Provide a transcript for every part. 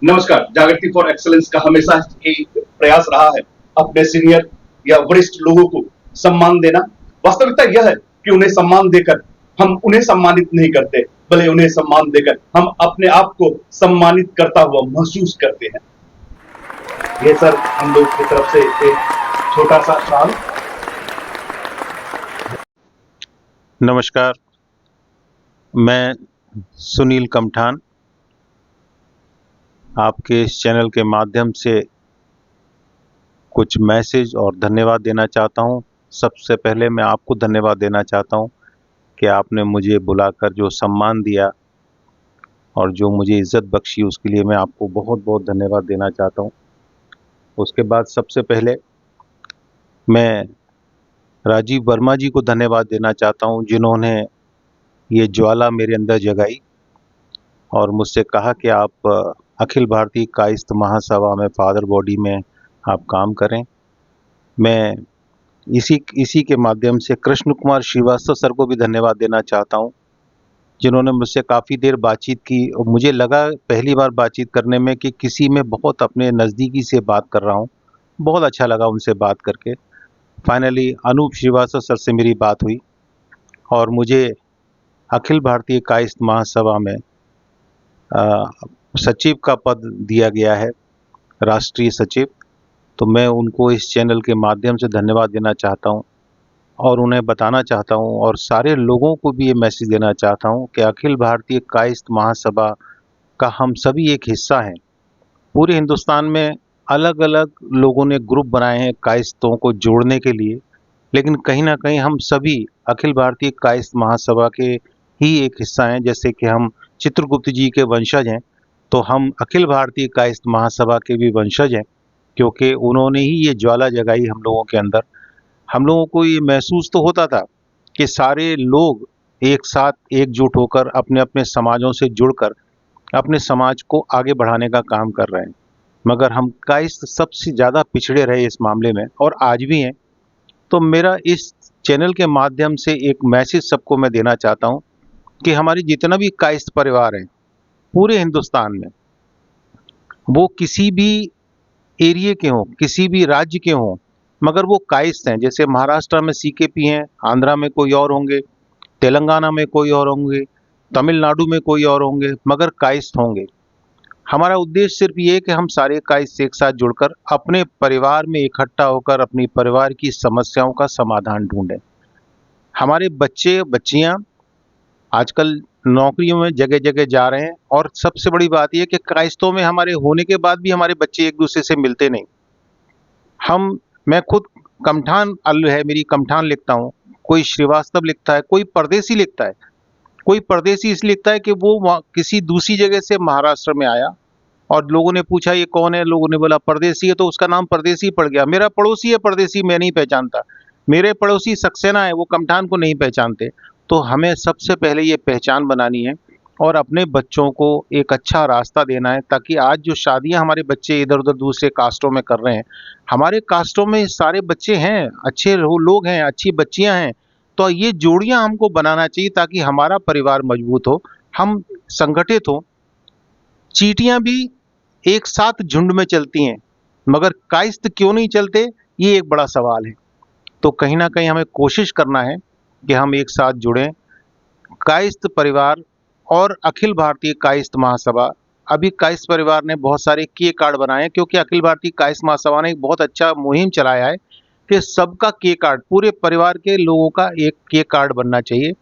नमस्कार। जागृति for excellence का हमेशा एक प्रयास रहा है अपने सीनियर या वरिष्ठ लोगों को सम्मान देना। वास्तविकता यह है कि उन्हें सम्मान देकर हम उन्हें सम्मानित नहीं करते, भले उन्हें सम्मान देकर हम अपने आप को सम्मानित करता हुआ महसूस करते हैं। ये सर हम लोग की तरफ से एक छोटा सा सवाल। नमस्कार, मैं सुनील कमठान आपके इस चैनल के माध्यम से कुछ मैसेज और धन्यवाद देना चाहता हूं। सबसे पहले मैं आपको धन्यवाद देना चाहता हूं कि आपने मुझे बुलाकर जो सम्मान दिया और जो मुझे इज़्ज़त बख्शी, उसके लिए मैं आपको बहुत बहुत धन्यवाद देना चाहता हूं। उसके बाद सबसे पहले मैं राजीव वर्मा जी को धन्यवाद देना चाहता हूं, जिन्होंने ये ज्वाला मेरे अंदर जगाई और मुझसे कहा कि आप अखिल भारतीय कायस्थ महासभा में फादर बॉडी में आप काम करें। मैं इसी के माध्यम से कृष्ण कुमार श्रीवास्तव सर को भी धन्यवाद देना चाहता हूं, जिन्होंने मुझसे काफ़ी देर बातचीत की और मुझे लगा पहली बार बातचीत करने में कि किसी में बहुत अपने नज़दीकी से बात कर रहा हूं। बहुत अच्छा लगा उनसे बात करके। फाइनली अनूप श्रीवास्तव सर से मेरी बात हुई और मुझे अखिल भारतीय कायस्थ महासभा में सचिव का पद दिया गया है, राष्ट्रीय सचिव। तो मैं उनको इस चैनल के माध्यम से धन्यवाद देना चाहता हूं और उन्हें बताना चाहता हूं और सारे लोगों को भी ये मैसेज देना चाहता हूं कि अखिल भारतीय कायस्थ महासभा का हम सभी एक हिस्सा हैं। पूरे हिंदुस्तान में अलग अलग लोगों ने ग्रुप बनाए हैं कायस्थों को जोड़ने के लिए, लेकिन कहीं ना कहीं हम सभी अखिल भारतीय कायस्थ महासभा के ही एक हिस्सा हैं। जैसे कि हम चित्रगुप्त जी के वंशज हैं, तो हम अखिल भारतीय कायस्थ महासभा के भी वंशज हैं, क्योंकि उन्होंने ही ये ज्वाला जगाई हम लोगों के अंदर। हम लोगों को ये महसूस तो होता था कि सारे लोग एक साथ एकजुट होकर अपने अपने समाजों से जुड़कर अपने समाज को आगे बढ़ाने का काम कर रहे हैं, मगर हम कायस्थ सबसे ज़्यादा पिछड़े रहे इस मामले में और आज भी हैं। तो मेरा इस चैनल के माध्यम से एक मैसेज सबको मैं देना चाहता हूं कि हमारी जितना भी कायस्थ परिवार हैं पूरे हिंदुस्तान में, वो किसी भी एरिए के हों, किसी भी राज्य के हों, मगर वो कायस्थ हैं। जैसे महाराष्ट्र में सीकेपी हैं, आंध्रा में कोई और होंगे, तेलंगाना में कोई और होंगे, तमिलनाडु में कोई और होंगे, मगर कायस्थ होंगे। हमारा उद्देश्य सिर्फ ये है कि हम सारे कायस्थ एक साथ जुड़कर अपने परिवार में इकट्ठा होकर अपनी परिवार की समस्याओं का समाधान ढूंढें। हमारे बच्चे बच्चियां आजकल नौकरियों में जगह जगह जा रहे हैं और सबसे बड़ी बात यह कि कायस्थों में हमारे होने के बाद भी हमारे बच्चे एक दूसरे से मिलते नहीं। मैं खुद कमठान है, मेरी कमठान लिखता हूँ, कोई श्रीवास्तव लिखता है, कोई परदेसी लिखता है। कोई परदेसी इसलिए लिखता है कि वो किसी दूसरी जगह से महाराष्ट्र में आया और लोगों ने पूछा ये कौन है, लोगों ने बोला परदेसी है, तो उसका नाम परदेसी पड़ गया। मेरा पड़ोसी है परदेसी, मैं नहीं पहचानता। मेरे पड़ोसी सक्सेना है, वो कमठान को नहीं पहचानते। तो हमें सबसे पहले ये पहचान बनानी है और अपने बच्चों को एक अच्छा रास्ता देना है, ताकि आज जो शादियां हमारे बच्चे इधर उधर दूसरे कास्टों में कर रहे हैं, हमारे कास्टों में सारे बच्चे हैं, अच्छे लोग हैं, अच्छी बच्चियां हैं। तो ये जोड़ियां हमको बनाना चाहिए ताकि हमारा परिवार मजबूत हो, हम संगठित हो। चींटियां भी एक साथ झुंड में चलती हैं, मगर कायस्थ क्यों नहीं चलते, ये एक बड़ा सवाल है। तो कहीं ना कहीं हमें कोशिश करना है कि हम एक साथ जुड़ें। कायस्थ परिवार और अखिल भारतीय कायस्थ महासभा, अभी कायस्थ परिवार ने बहुत सारे के कार्ड बनाए हैं, क्योंकि अखिल भारतीय कायस्थ महासभा ने एक बहुत अच्छा मुहिम चलाया है कि सबका के कार्ड, पूरे परिवार के लोगों का एक के कार्ड बनना चाहिए।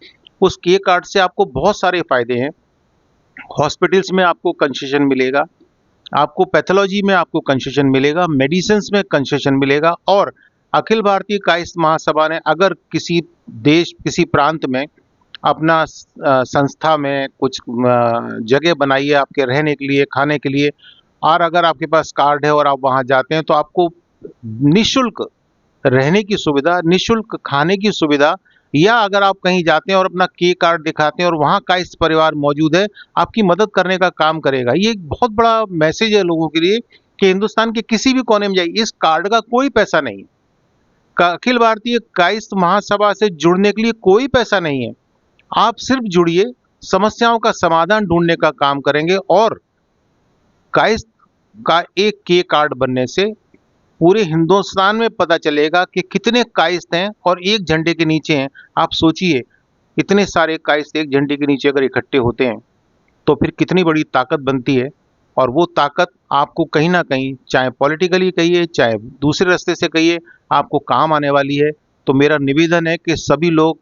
उस के कार्ड से आपको बहुत सारे फायदे हैं। हॉस्पिटल्स में आपको कंसेशन मिलेगा, आपको पैथोलॉजी में आपको कंसेशन मिलेगा, मेडिसिन्स में कंसेशन मिलेगा। और अखिल भारतीय कायस्थ महासभा ने अगर किसी देश, किसी प्रांत में अपना संस्था में कुछ जगह बनाई है आपके रहने के लिए, खाने के लिए, और अगर आपके पास कार्ड है और आप वहाँ जाते हैं तो आपको निःशुल्क रहने की सुविधा, निःशुल्क खाने की सुविधा, या अगर आप कहीं जाते हैं और अपना के कार्ड दिखाते हैं और वहाँ कायस्थ परिवार मौजूद है, आपकी मदद करने का काम करेगा। ये एक बहुत बड़ा मैसेज है लोगों के लिए कि हिंदुस्तान के किसी भी कोने में जाइए, इस कार्ड का कोई पैसा नहीं है। अखिल भारतीय कायस्थ महासभा से जुड़ने के लिए कोई पैसा नहीं है। आप सिर्फ जुड़िए, समस्याओं का समाधान ढूंढने का काम करेंगे और कायस्थ का एक के कार्ड बनने से पूरे हिंदुस्तान में पता चलेगा कि कितने कायस्थ हैं और एक झंडे के नीचे हैं। आप सोचिए, इतने सारे कायस्थ एक झंडे के नीचे अगर इकट्ठे होते हैं तो फिर कितनी बड़ी ताकत बनती है। और वो ताकत आपको कहीं ना कहीं, चाहे पॉलिटिकली कहिए चाहे दूसरे रास्ते से कहिए, आपको काम आने वाली है। तो मेरा निवेदन है कि सभी लोग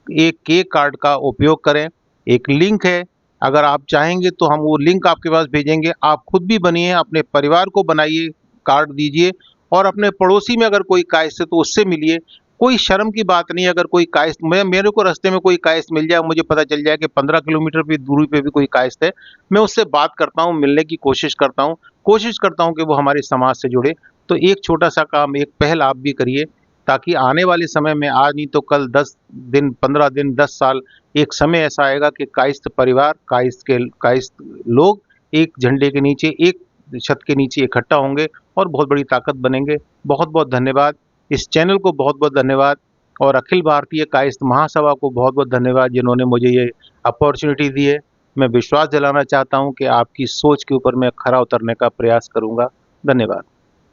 एक के कार्ड का उपयोग करें। एक लिंक है, अगर आप चाहेंगे तो हम वो लिंक आपके पास भेजेंगे। आप खुद भी बनिए, अपने परिवार को बनाइए, कार्ड दीजिए, और अपने पड़ोसी में अगर कोई कायस्थ है तो उससे मिलिए। कोई शर्म की बात नहीं है। अगर कोई कायस्थ, मेरे को रास्ते में कोई कायस्थ मिल जाए, मुझे पता चल जाए कि 15 किलोमीटर की दूरी पे भी कोई कायस्थ है, मैं उससे बात करता हूँ, मिलने की कोशिश करता हूँ कि वो हमारे समाज से जुड़े। तो एक छोटा सा काम, एक पहल आप भी करिए, ताकि आने वाले समय में, आज नहीं तो कल, 10 दिन, 15 दिन, 10 साल, एक समय ऐसा आएगा कि कायस्थ परिवार, कायस्थ लोग एक झंडे के नीचे, एक छत के नीचे इकट्ठा होंगे और बहुत बड़ी ताकत बनेंगे। बहुत बहुत धन्यवाद। इस चैनल को बहुत बहुत धन्यवाद, और अखिल भारतीय कायस्थ महासभा को बहुत बहुत धन्यवाद, जिन्होंने मुझे ये अपॉर्चुनिटी दी है। मैं विश्वास दिलाना चाहता हूँ कि आपकी सोच के ऊपर मैं खरा उतरने का प्रयास करूँगा। धन्यवाद।